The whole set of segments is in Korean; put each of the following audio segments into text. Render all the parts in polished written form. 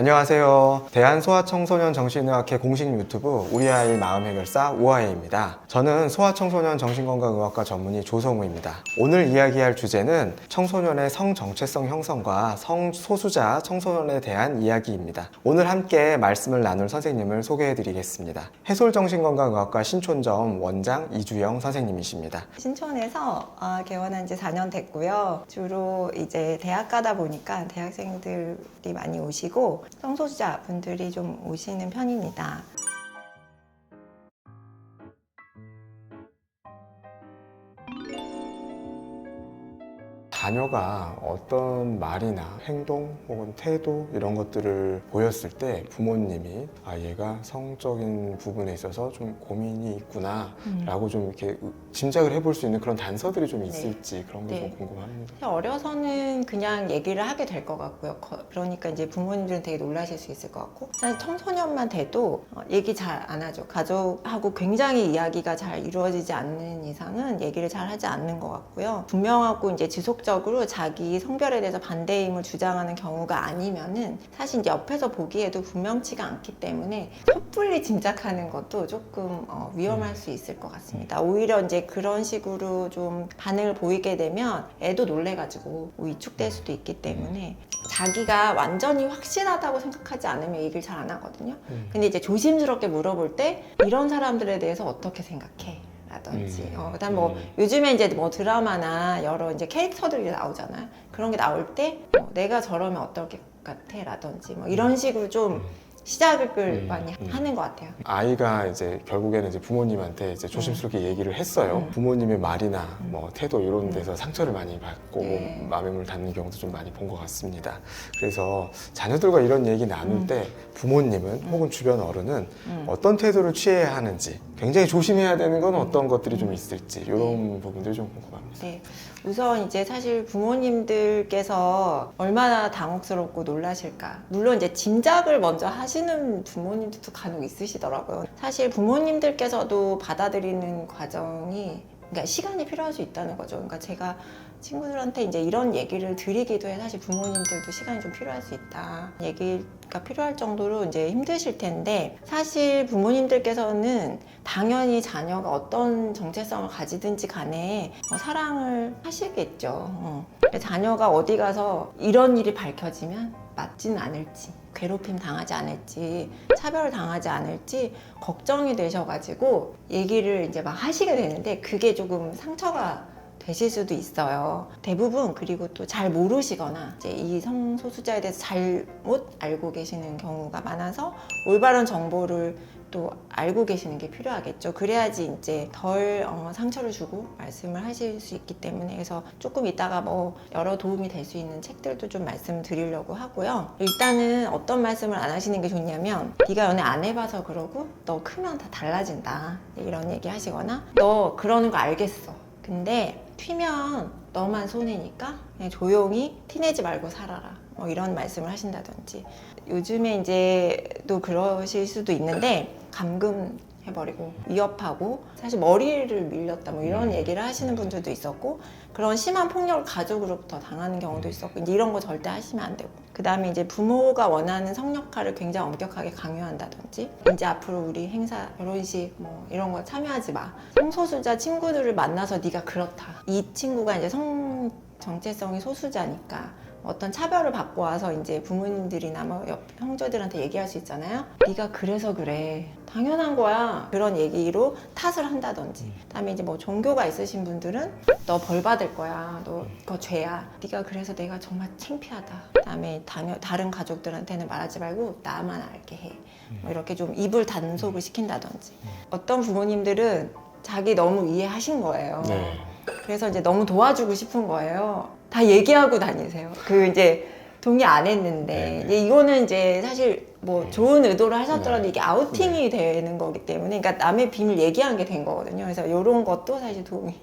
안녕하세요. 대한소아청소년 정신의학회 공식 유튜브 우리 아이 마음해결사 우아해입니다. 저는 소아청소년 정신건강의학과 전문의 조성우입니다. 오늘 이야기할 주제는 청소년의 성정체성 형성과 성소수자 청소년에 대한 이야기입니다. 오늘 함께 말씀을 나눌 선생님을 소개해드리겠습니다. 해솔정신건강의학과 신촌점 원장 이주영 선생님이십니다. 신촌에서 개원한 지 4년 됐고요. 주로 이제 대학 가다 보니까 대학생들이 많이 오시고 성소수자 분들이 좀 오시는 편입니다. 자녀가 어떤 말이나 행동 혹은 태도 이런 것들을 보였을 때 부모님이 얘가 성적인 부분에 있어서 좀 고민이 있구나 라고 좀 이렇게 짐작을 해볼 수 있는 그런 단서들이 좀 있을지 그런 게 좀 궁금합니다. 어려서는 그냥 얘기를 하게 될 것 같고요. 그러니까 이제 부모님들은 되게 놀라실 수 있을 것 같고, 사실 청소년만 돼도 얘기 잘 안 하죠. 가족하고 굉장히 이야기가 잘 이루어지지 않는 이상은 얘기를 잘 하지 않는 것 같고요. 분명하고 이제 지속적으로 자기 성별에 대해서 반대임을 주장하는 경우가 아니면은 사실 이제 옆에서 보기에도 분명치가 않기 때문에 섣불리 짐작하는 것도 조금 위험할 수 있을 것 같습니다. 오히려 이제 그런 식으로 좀 반응을 보이게 되면 애도 놀래가지고 위축될 수도 있기 때문에 자기가 완전히 확실하다고 생각하지 않으면 얘기를 잘 안 하거든요. 근데 이제 조심스럽게 물어볼 때 이런 사람들에 대해서 어떻게 생각해? 라든지 그다음 뭐 요즘에 이제 뭐 드라마나 여러 이제 캐릭터들이 나오잖아요. 그런 게 나올 때 내가 저러면 어떨 것 같아? 라든지 뭐 이런 식으로 좀 시작을 많이 하는 것 같아요. 아이가 이제 결국에는 이제 부모님한테 이제 조심스럽게 얘기를 했어요. 부모님의 말이나 뭐 태도 이런 데서 상처를 많이 받고 마음에 물 닿는 경우도 좀 많이 본 것 같습니다. 그래서 자녀들과 이런 얘기 나눌 때 부모님은 혹은 주변 어른은 어떤 태도를 취해야 하는지, 굉장히 조심해야 되는 건 어떤 것들이 좀 있을지 이런 부분들이 좀 궁금합니다. 네. 우선 이제 사실 부모님들께서 얼마나 당혹스럽고 놀라실까. 물론 이제 짐작을 먼저 하시는 부모님들도 간혹 있으시더라고요. 사실 부모님들께서도 받아들이는 과정이, 그러니까 시간이 필요할 수 있다는 거죠. 그러니까 제가 친구들한테 이제 이런 얘기를 드리기도 해. 사실 부모님들도 시간이 좀 필요할 수 있다. 얘기가 필요할 정도로 이제 힘드실 텐데, 사실 부모님들께서는 당연히 자녀가 어떤 정체성을 가지든지 간에 사랑을 하시겠죠. 자녀가 어디 가서 이런 일이 밝혀지면 맞지는 않을지, 괴롭힘 당하지 않을지, 차별을 당하지 않을지 걱정이 되셔가지고 얘기를 이제 막 하시게 되는데, 그게 조금 상처가 되실 수도 있어요. 대부분 그리고 또 잘 모르시거나 이제 이 성소수자에 대해서 잘못 알고 계시는 경우가 많아서 올바른 정보를 또 알고 계시는 게 필요하겠죠. 그래야지 이제 덜 상처를 주고 말씀을 하실 수 있기 때문에, 그래서 조금 이따가 뭐 여러 도움이 될 수 있는 책들도 좀 말씀드리려고 하고요. 일단은 어떤 말씀을 안 하시는 게 좋냐면, 네가 연애 안 해봐서 그러고 너 크면 다 달라진다 이런 얘기 하시거나, 너 그러는 거 알겠어, 근데 튀면 너만 손해니까 그냥 조용히 티내지 말고 살아라, 뭐 이런 말씀을 하신다든지. 요즘에 이제 또 그러실 수도 있는데, 감금해버리고 위협하고 사실 머리를 밀렸다 뭐 이런 얘기를 하시는 분들도 있었고, 그런 심한 폭력을 가족으로부터 당하는 경우도 있었고, 이제 이런 거 절대 하시면 안 되고, 그 다음에 이제 부모가 원하는 성역할을 굉장히 엄격하게 강요한다든지, 이제 앞으로 우리 행사, 결혼식 뭐 이런 거 참여하지 마, 성소수자 친구들을 만나서 네가 그렇다, 이 친구가 이제 성 정체성이 소수자니까 어떤 차별을 받고 와서 이제 부모님들이나 뭐 옆 형제들한테 얘기할 수 있잖아요. 네가 그래서 그래, 당연한 거야, 그런 얘기로 탓을 한다든지. 그다음에 이제 뭐 종교가 있으신 분들은 너 벌 받을 거야, 너 그거 죄야, 네가 그래서 내가 정말 창피하다. 그다음에 다른 가족들한테는 말하지 말고 나만 알게 해, 뭐 이렇게 좀 입을 단속을 시킨다든지. 어떤 부모님들은 자기 너무 이해하신 거예요. 그래서 이제 너무 도와주고 싶은 거예요. 다 얘기하고 다니세요. 그 이제 동의 안 했는데, 이거는 이제 사실 뭐 좋은 의도를 하셨더라도 이게 아우팅이 되는 거기 때문에, 그러니까 남의 비밀 얘기한 게 된 거거든요. 그래서 이런 것도 사실 도움이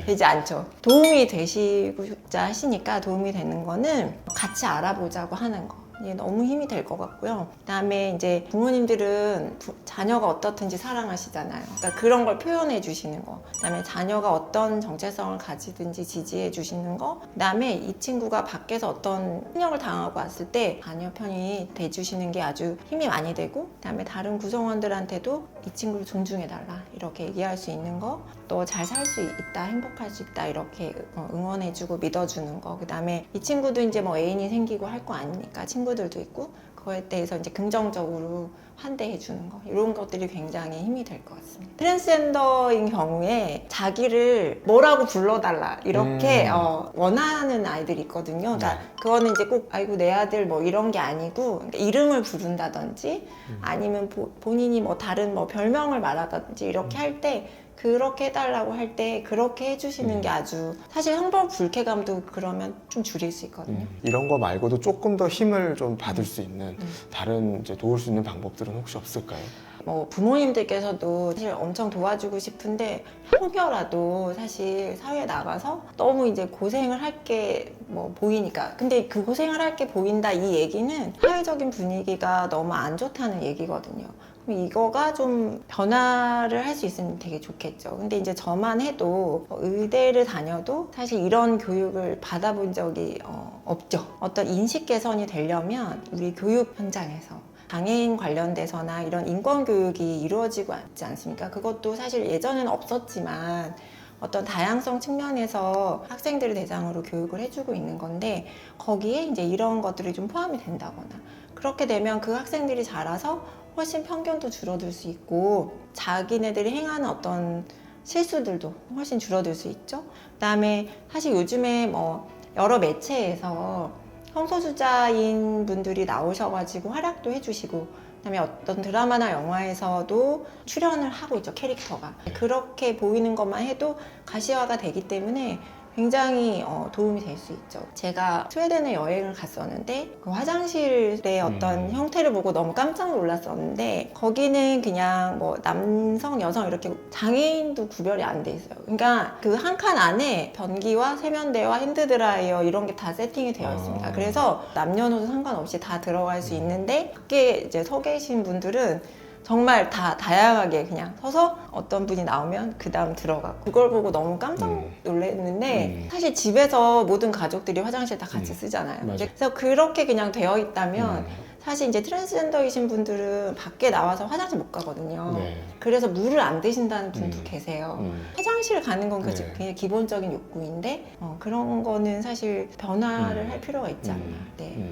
되지 않죠. 도움이 되시고자 하시니까 도움이 되는 거는 같이 알아보자고 하는 거. 이게 너무 힘이 될 것 같고요. 그다음에 이제 부모님들은 자녀가 어떻든지 사랑하시잖아요. 그러니까 그런 걸 표현해 주시는 거. 그다음에 자녀가 어떤 정체성을 가지든지 지지해 주시는 거. 그다음에 이 친구가 밖에서 어떤 폭력을 당하고 왔을 때 자녀 편이 돼 주시는 게 아주 힘이 많이 되고, 그다음에 다른 구성원들한테도 이 친구를 존중해 달라 이렇게 얘기할 수 있는 거, 또 잘 살 수 있다, 행복할 수 있다 이렇게 응원해주고 믿어주는 거. 그다음에 이 친구도 이제 뭐 애인이 생기고 할 거 아니니까 친구들도 있고 그거에 대해서 이제 긍정적으로 환대해 주는 거, 이런 것들이 굉장히 힘이 될 것 같습니다. 트랜스젠더인 경우에 자기를 뭐라고 불러달라 이렇게 원하는 아이들이 있거든요. 그러니까 그거는 이제 꼭 아이고 내 아들 뭐 이런 게 아니고, 그러니까 이름을 부른다든지 아니면 본인이 뭐 다른 뭐 별명을 말하든지 이렇게 할 때, 그렇게 해달라고 할 때 그렇게 해주시는 게 아주, 사실 성별 불쾌감도 그러면 좀 줄일 수 있거든요. 이런 거 말고도 조금 더 힘을 좀 받을 수 있는 다른 이제 도울 수 있는 방법들은 혹시 없을까요? 뭐 부모님들께서도 사실 엄청 도와주고 싶은데 혹여라도 사실 사회에 나가서 너무 이제 고생을 할 게 뭐 보이니까, 근데 그 고생을 할 게 보인다 이 얘기는 사회적인 분위기가 너무 안 좋다는 얘기거든요. 그럼 이거가 좀 변화를 할 수 있으면 되게 좋겠죠. 근데 이제 저만 해도 의대를 다녀도 사실 이런 교육을 받아본 적이 없죠. 어떤 인식 개선이 되려면 우리 교육 현장에서 장애인 관련돼서나 이런 인권 교육이 이루어지고 있지 않습니까? 그것도 사실 예전에는 없었지만 어떤 다양성 측면에서 학생들을 대상으로 교육을 해주고 있는 건데, 거기에 이제 이런 것들이 좀 포함이 된다거나, 그렇게 되면 그 학생들이 자라서 훨씬 편견도 줄어들 수 있고 자기네들이 행하는 어떤 실수들도 훨씬 줄어들 수 있죠. 그다음에 사실 요즘에 뭐 여러 매체에서 성소수자인 분들이 나오셔가지고 활약도 해주시고, 그다음에 어떤 드라마나 영화에서도 출연을 하고 있죠, 캐릭터가. 그렇게 보이는 것만 해도 가시화가 되기 때문에 굉장히 도움이 될 수 있죠. 제가 스웨덴에 여행을 갔었는데 그 화장실의 어떤 형태를 보고 너무 깜짝 놀랐었는데, 거기는 그냥 뭐 남성, 여성 이렇게 장애인도 구별이 안 돼 있어요. 그러니까 그 한 칸 안에 변기와 세면대와 핸드드라이어 이런 게 다 세팅이 되어 있습니다. 그래서 남녀노소 상관없이 다 들어갈 수 있는데, 그게 이제 서 계신 분들은 정말 다 다양하게 그냥 서서 어떤 분이 나오면 그 다음 들어가고, 그걸 보고 너무 깜짝 놀랐는데 사실 집에서 모든 가족들이 화장실 다 같이 쓰잖아요. 맞아. 그래서 그렇게 그냥 되어 있다면 사실 이제 트랜스젠더이신 분들은 밖에 나와서 화장실 못 가거든요. 네. 그래서 물을 안 드신다는 분도 계세요. 화장실 가는 건 네. 그냥 기본적인 욕구인데 그런 거는 사실 변화를 할 필요가 있지 않나,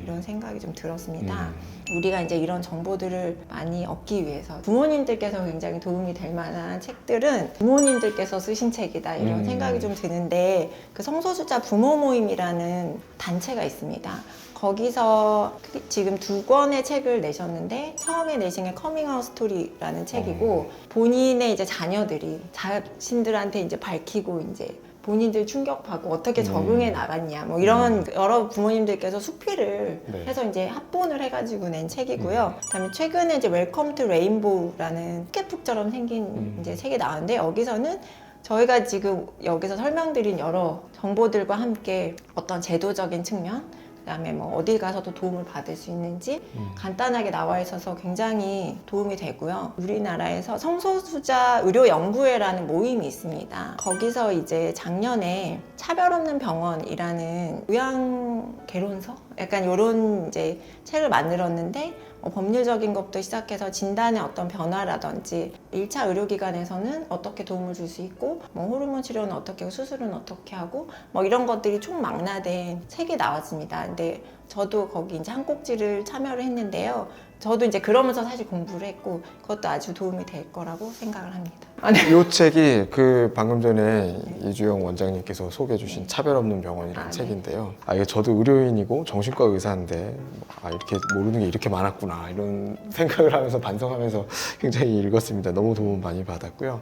이런 생각이 좀 들었습니다. 우리가 이제 이런 정보들을 많이 얻기 위해서 부모님들께서 굉장히 도움이 될 만한 책들은 부모님들께서 쓰신 책이다, 이런 생각이 좀 드는데, 그 성소수자 부모 모임이라는 단체가 있습니다. 거기서 지금 2권의 책을 내셨는데, 처음에 내신 게 커밍아웃 스토리라는 책이고, 본인의 이제 자녀들이 자신들한테 이제 밝히고 이제 본인들 충격받고 어떻게 적응해 나갔냐, 뭐 이런 여러 부모님들께서 숙피를 해서 이제 합본을 해가지고 낸 책이고요. 그다음에 최근에 이제 웰컴 투 레인보우라는 스케프처럼 생긴 이제 책이 나왔는데, 여기서는 저희가 지금 여기서 설명드린 여러 정보들과 함께 어떤 제도적인 측면, 그다음에 뭐 어디 가서도 도움을 받을 수 있는지 간단하게 나와 있어서 굉장히 도움이 되고요. 우리나라에서 성소수자 의료연구회라는 모임이 있습니다. 거기서 이제 작년에 차별 없는 병원이라는 요양개론서? 약간 이런 이제 책을 만들었는데, 법률적인 것부터 시작해서 진단의 어떤 변화라든지 1차 의료기관에서는 어떻게 도움을 줄 수 있고, 뭐 호르몬 치료는 어떻게 하고 수술은 어떻게 하고, 뭐 이런 것들이 총망라된 책이 나왔습니다. 근데 저도 거기 이제 한 꼭지를 참여를 했는데요. 저도 이제 그러면서 사실 공부를 했고, 그것도 아주 도움이 될 거라고 생각을 합니다. 이 책이 그 방금 전에 이주영 원장님께서 소개해 주신 차별 없는 병원이라는 책인데요. 이게 저도 의료인이고 정신과 의사인데 이렇게 모르는 게 이렇게 많았구나, 이런 생각을 하면서 반성하면서 굉장히 읽었습니다. 너무 도움 많이 받았고요.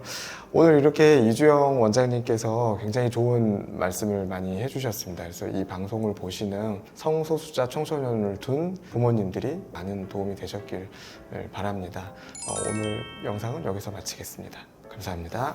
오늘 이렇게 이주영 원장님께서 굉장히 좋은 말씀을 많이 해주셨습니다. 그래서 이 방송을 보시는 성소수자 청소년을 둔 부모님들이 많은 도움이 되셨길 바랍니다. 오늘 영상은 여기서 마치겠습니다. 감사합니다.